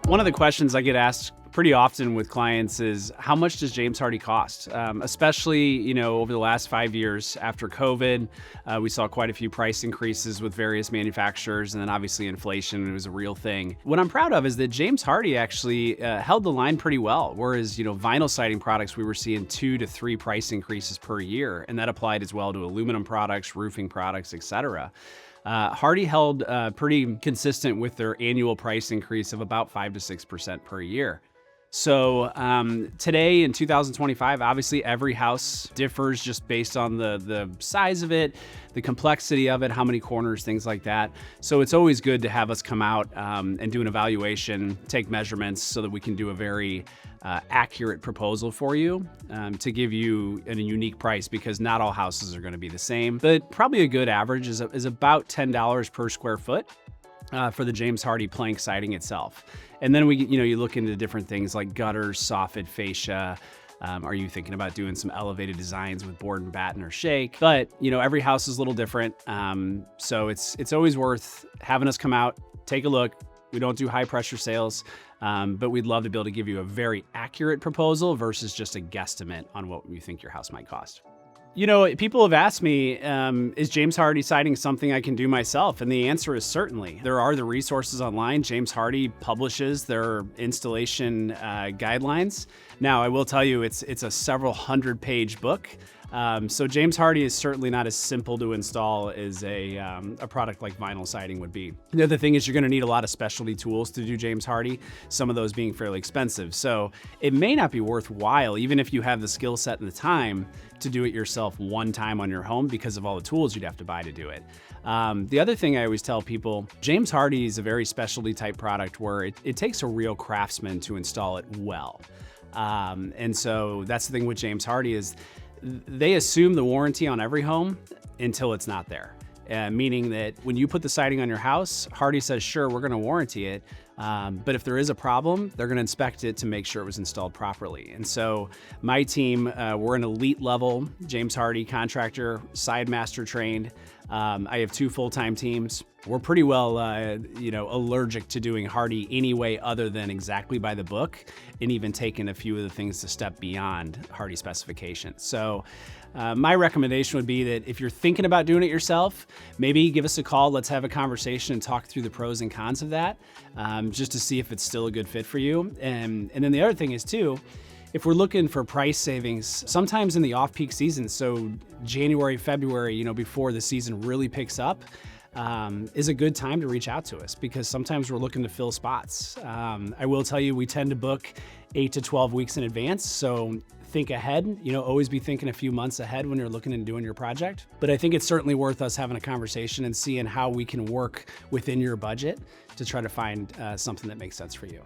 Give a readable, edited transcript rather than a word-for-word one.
One of the questions I get asked pretty often with clients is, how much does James Hardie cost? Especially, over the last 5 years after COVID, we saw quite a few price increases with various manufacturers, and then obviously inflation was a real thing. What I'm proud of is that James Hardie actually held the line pretty well, whereas, vinyl siding products, we were seeing 2 to 3 price increases per year, and that applied as well to aluminum products, roofing products, etc. Hardie held pretty consistent with their annual price increase of about 5 to 6% per year. So today in 2025, obviously every house differs just based on the size of it, the complexity of it, how many corners, things like that. So it's always good to have us come out and do an evaluation, take measurements so that we can do a very accurate proposal for you to give you a unique price, because not all houses are going to be the same. But probably a good average is about $10 per square foot. For the James Hardie plank siding itself. And then you look into different things like gutters, soffit, fascia. Are you thinking about doing some elevated designs with board and batten or shake? But, every house is a little different. So it's always worth having us come out, take a look. We don't do high pressure sales, but we'd love to be able to give you a very accurate proposal versus just a guesstimate on what you think your house might cost. People have asked me, is James Hardie siding something I can do myself? And the answer is certainly. There are the resources online. James Hardie publishes their installation guidelines. Now, I will tell you, it's a several 100-page book. So James Hardie is certainly not as simple to install as a product like vinyl siding would be. The other thing is you're going to need a lot of specialty tools to do James Hardie, some of those being fairly expensive. So it may not be worthwhile, even if you have the skill set and the time, to do it yourself one time on your home because of all the tools you'd have to buy to do it. The other thing I always tell people, James Hardie is a very specialty type product where it takes a real craftsman to install it well. And so that's the thing with James Hardie is they assume the warranty on every home until it's not there. Meaning that when you put the siding on your house, Hardie says, sure, we're going to warranty it. But if there is a problem, they're going to inspect it to make sure it was installed properly. And so my team, we're an elite level James Hardie contractor, side master trained. I have 2 full-time teams. We're pretty well, allergic to doing Hardie any way other than exactly by the book, and even taking a few of the things to step beyond Hardie specifications. So my recommendation would be that if you're thinking about doing it yourself, maybe give us a call. Let's have a conversation and talk through the pros and cons of that, just to see if it's still a good fit for you. And then the other thing is too, if we're looking for price savings, sometimes in the off-peak season, so January, February, before the season really picks up, is a good time to reach out to us because sometimes we're looking to fill spots. I will tell you, we tend to book 8 to 12 weeks in advance. So think ahead, always be thinking a few months ahead when you're looking into doing your project. But I think it's certainly worth us having a conversation and seeing how we can work within your budget to try to find something that makes sense for you.